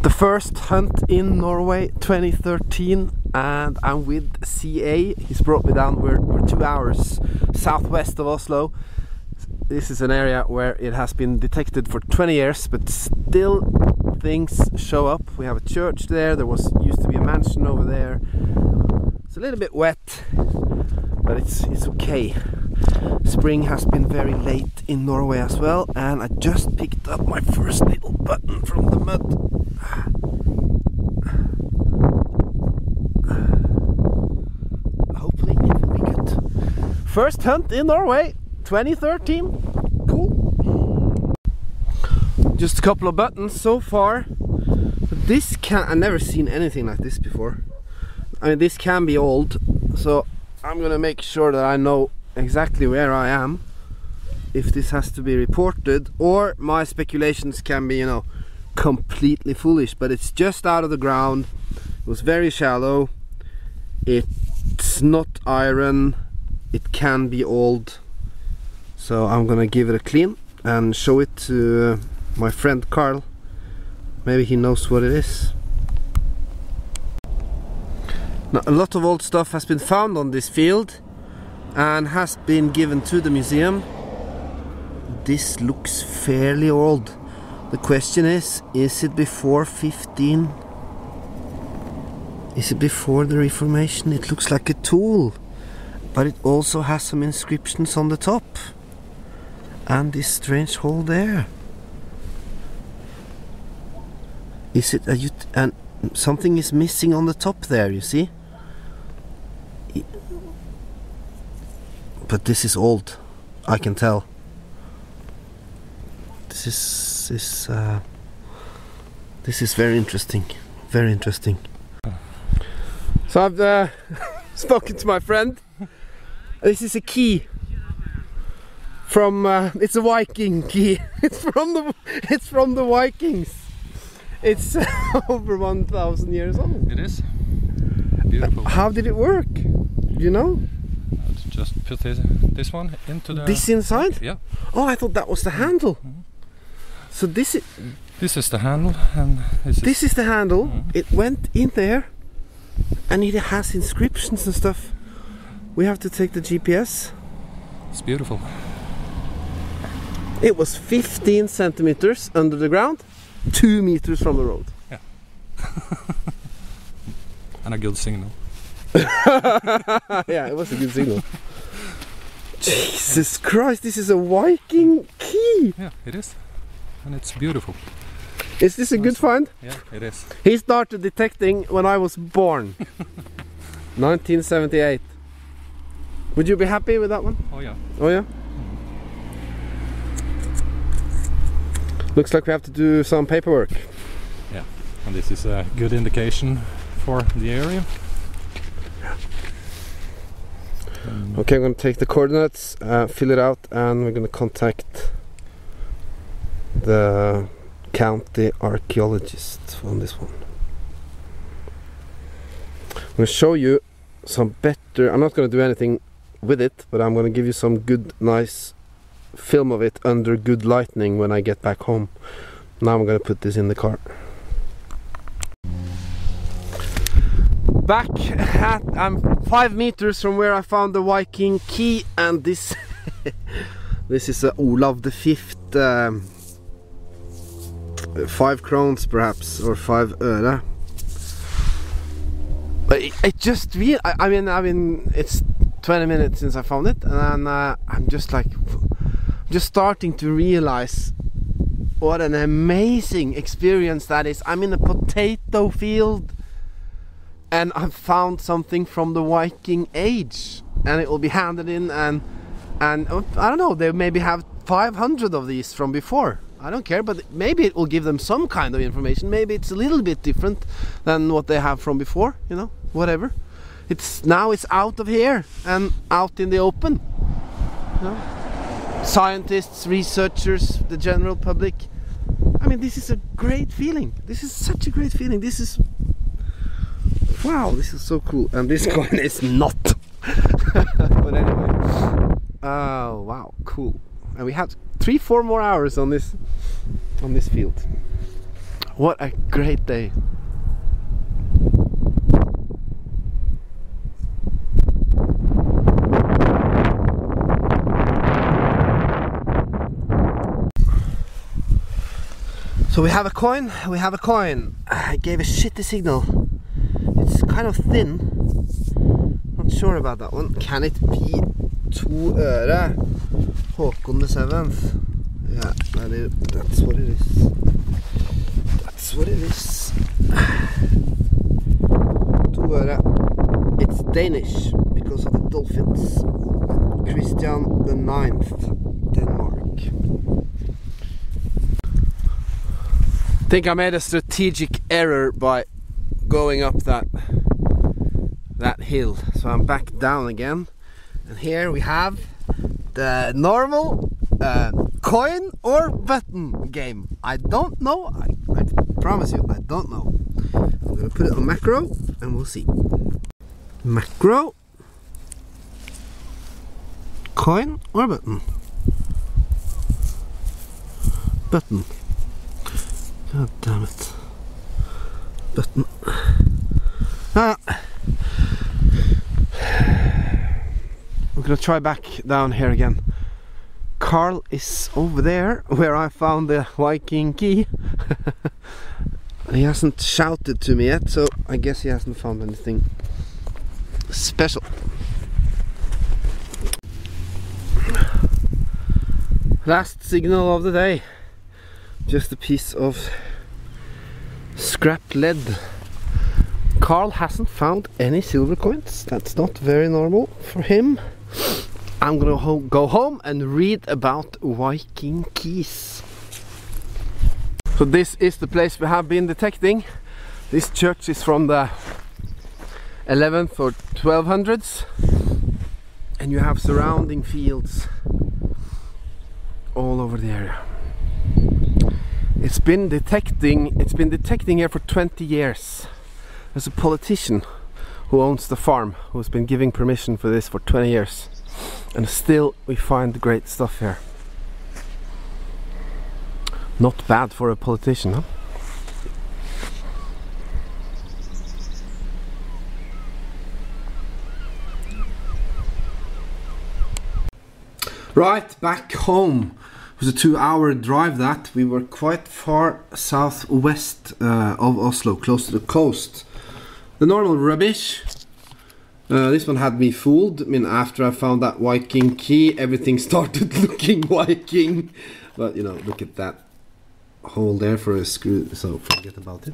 The first hunt in Norway 2013, and I'm with CA. He's brought me down. We're 2 hours southwest of Oslo. This is an area where it has been detected for 20 years, but still things show up. We have a church there. There used to be a mansion over there. It's a little bit wet, but it's okay. Spring has been very late in Norway as well, and I just picked up my first little button from the mud. Hopefully it will be good. First hunt in Norway 2013. Cool. Just a couple of buttons so far. This I've never seen anything like this before. I mean, this can be old, so I'm gonna make sure that I know exactly where I am if this has to be reported, or my speculations can be, you know, completely foolish. But it's just out of the ground. It was very shallow. It's not iron. It can be old. So I'm gonna give it a clean and show it to my friend Carl. Maybe he knows what it is. Now, a lot of old stuff has been found on this field and has been given to the museum. This looks fairly old. The question is it before 15? Is it before the Reformation? It looks like a tool, but it also has some inscriptions on the top. And this strange hole there. Is it and something is missing on the top there, you see? But this is old, I can tell. This is very interesting, very interesting. So I've spoken to my friend. This is a key from it's a Viking key. It's from the Vikings. It's over 1,000 years old. It is beautiful. How did it work? You know? Just put this one into the... This inside? Yeah. Oh, I thought that was the handle. Mm-hmm. So this is the handle, and this is the handle. Mm-hmm. It went in there, and it has inscriptions and stuff. We have to take the GPS. It's beautiful. It was 15 centimeters under the ground, 2 meters from the road. Yeah. And a good signal. Yeah, it was a good signal. Jesus Christ, this is a Viking key! Yeah, it is. And it's beautiful. Is this a good find? Yeah, it is. He started detecting when I was born. 1978. Would you be happy with that one? Oh yeah. Oh yeah? Looks like we have to do some paperwork. Yeah, and this is a good indication for the area. Okay, I'm going to take the coordinates, fill it out, and we're going to contact the county archaeologist on this one. I'm going to show you some better... I'm not going to do anything with it, but I'm going to give you some good, nice film of it under good lighting when I get back home. Now I'm going to put this in the car. Back at, I'm 5 meters from where I found the Viking key, and this this is Olav V, 5 crowns perhaps, or 5 öre. But it just really, I mean it's 20 minutes since I found it, and I'm just like, just starting to realize what an amazing experience that is. I'm in a potato field, and I've found something from the Viking age, and it will be handed in, and I don't know, they maybe have 500 of these from before. I don't care, but maybe it will give them some kind of information. Maybe it's a little bit different than what they have from before, you know, whatever. Now it's out of here and out in the open, you know? Scientists, researchers, the general public. I mean, this is a great feeling. This is such a great feeling. This is... Wow, this is so cool. And this coin is not. But anyway. Oh, wow, cool. And we have 3-4 more hours on this field. What a great day. So we have a coin, I gave a shitty signal. It's kind of thin. Not sure about that one. Can it be 2 øre? Håkon the 7th. Yeah, that's what it is. That's what it is. 2 øre. It's Danish because of the dolphins. Christian the 9th, Denmark. I think I made a strategic error by going up that hill, so I'm back down again, and here we have the normal coin or button game. I don't know, I promise you, I don't know. I'm gonna put it on macro and we'll see. Macro, coin or button? Button. God damn it. Button. I'm gonna try back down here again. Carl is over there where I found the Viking key. He hasn't shouted to me yet, so I guess he hasn't found anything special. Last signal of the day. Just a piece of scrap lead. Carl hasn't found any silver coins. That's not very normal for him. I'm gonna go home and read about Viking keys. So this is the place we have been detecting. This church is from the 11th or 1200s, and you have surrounding fields all over the area. It's been detecting here for 20 years. There's a politician who owns the farm who's been giving permission for this for 20 years, and still we find great stuff here. Not bad for a politician, huh? Right, back home. It was a 2-hour drive that. We were quite far southwest of Oslo, close to the coast. The normal rubbish. This one had me fooled. I mean, after I found that Viking key, everything started looking Viking. But, you know, look at that hole there for a screw, so forget about it.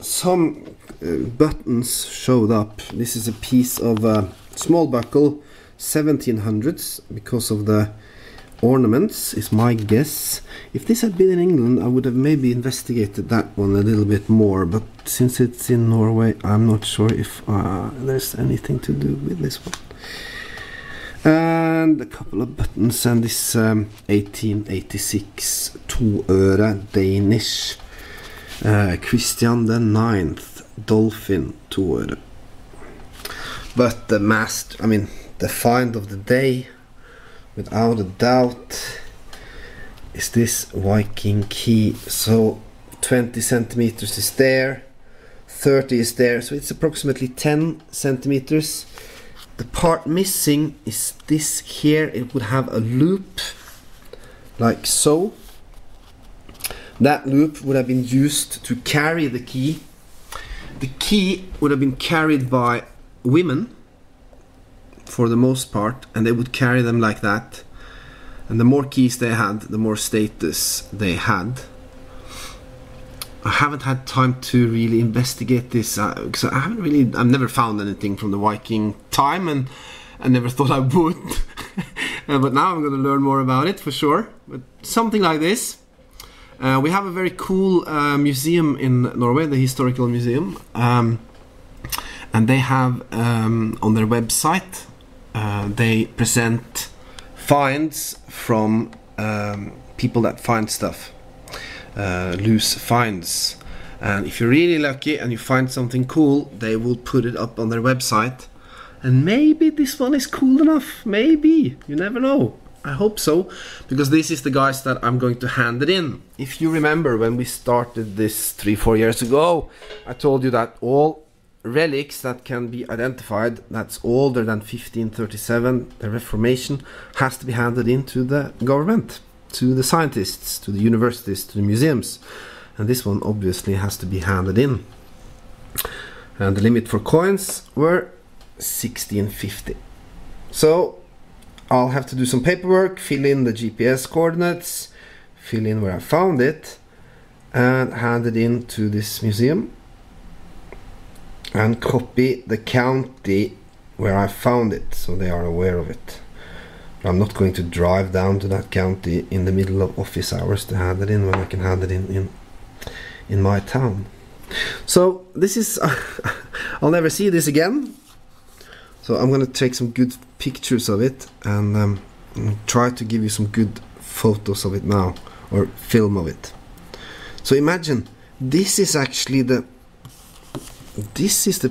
Some buttons showed up. This is a piece of small buckle, 1700s, because of the ornaments, is my guess. If this had been in England, I would have maybe investigated that one a little bit more, but since it's in Norway, I'm not sure if there's anything to do with this one. And a couple of buttons, and this 1886 2 øre Danish Christian the 9th dolphin 2 øre. But the master, I mean, the find of the day, without a doubt, is this Viking key. So 20 centimeters is there, 30 is there, so it's approximately 10 centimeters. The part missing is this here. It would have a loop like so. That loop would have been used to carry the key. The key would have been carried by women for the most part, and they would carry them like that, and the more keys they had, the more status they had. I haven't had time to really investigate this because I've never found anything from the Viking time, and I never thought I would. But now I'm going to learn more about it for sure. But something like this. We have a very cool museum in Norway, the Historical Museum, and they have on their website they present finds from people that find stuff, loose finds, and if you're really lucky and you find something cool, they will put it up on their website. And maybe this one is cool enough, maybe, you never know. I hope so, because this is the guys that I'm going to hand it in. If you remember when we started this 3-4 years ago, I told you that all relics that can be identified that's older than 1537, the Reformation, has to be handed in to the government, to the scientists, to the universities, to the museums. And this one obviously has to be handed in. And the limit for coins were 1650. So I'll have to do some paperwork, fill in the GPS coordinates, fill in where I found it, and hand it in to this museum, and copy the county where I found it, so they are aware of it. But I'm not going to drive down to that county in the middle of office hours to hand it in when I can hand it in my town. So this is I'll never see this again, so I'm gonna take some good pictures of it and try to give you some good photos of it now, or film of it. So imagine this is actually the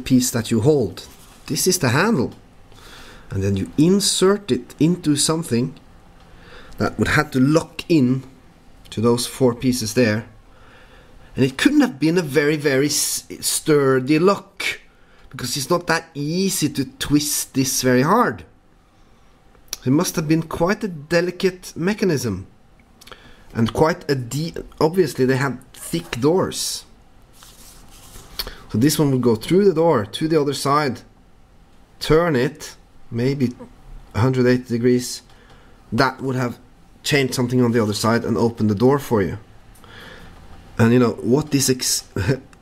piece that you hold. This is the handle, and then you insert it into something that would have to lock in to those 4 pieces there. And it couldn't have been a very, very sturdy lock, because it's not that easy to twist this very hard. It must have been quite a delicate mechanism, and quite a obviously they had thick doors. So this one would go through the door to the other side, turn it maybe 180 degrees. That would have changed something on the other side and opened the door for you. And you know what this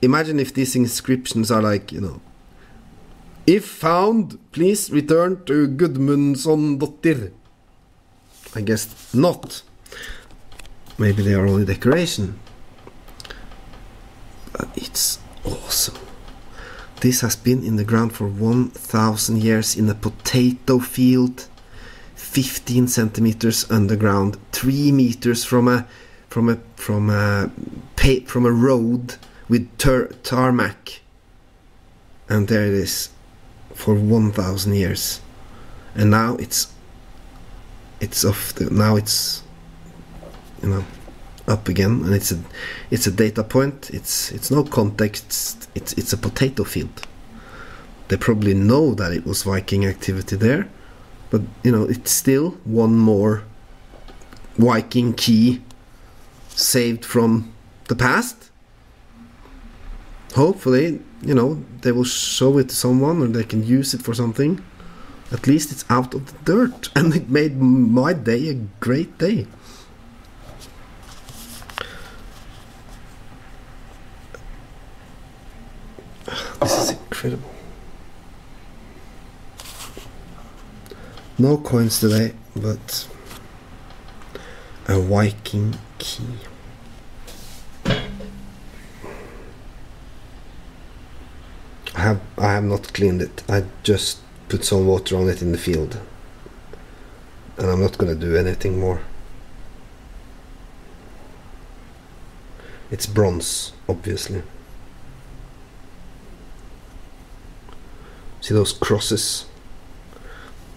imagine if these inscriptions are like, you know, if found, please return to Gudmundsson-dottir. I guess not. Maybe they are only decoration. But it's awesome. This has been in the ground for 1,000 years in a potato field, 15 centimeters underground, 3 meters from a road with tarmac, and there it is for 1,000 years. And now it's off. Now it's, you know, up again, and it's a data point. It's no context. It's a potato field. They probably know that it was Viking activity there, but you know, it's still one more Viking key saved from the past. Hopefully, you know, they will show it to someone, or they can use it for something. At least it's out of the dirt, and it made my day a great day. This is incredible. No coins today, but a Viking key. I have not cleaned it. I just put some water on it in the field, and I'm not gonna do anything more. It's bronze, obviously. See those crosses?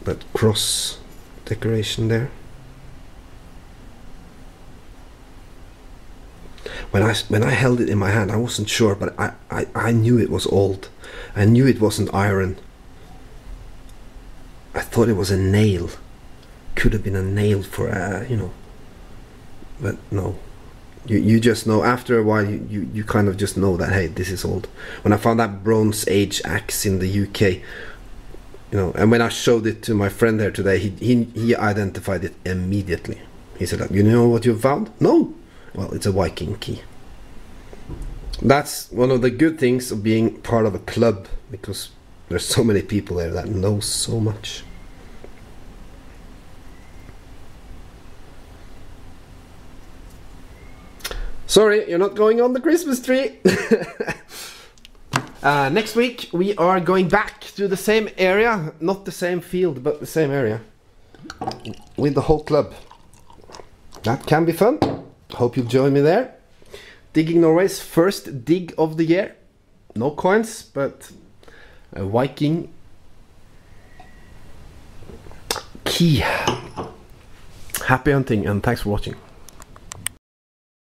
That cross decoration there? When I held it in my hand, I wasn't sure, but I knew it was old. I knew it wasn't iron. I thought it was a nail. Could have been a nail for you know. But no. You just know, after a while you kind of just know that, hey, this is old. When I found that Bronze Age axe in the UK, you know, and when I showed it to my friend there today, he identified it immediately. He said, you know what you found? No. Well, it's a Viking key. That's one of the good things of being part of a club, because there's so many people there that know so much. Sorry, you're not going on the Christmas tree. Next week we are going back to the same area, not the same field, but the same area, with the whole club. That can be fun. Hope you'll join me there. Digging Norway's first dig of the year. No coins, but a Viking key. Happy hunting and thanks for watching.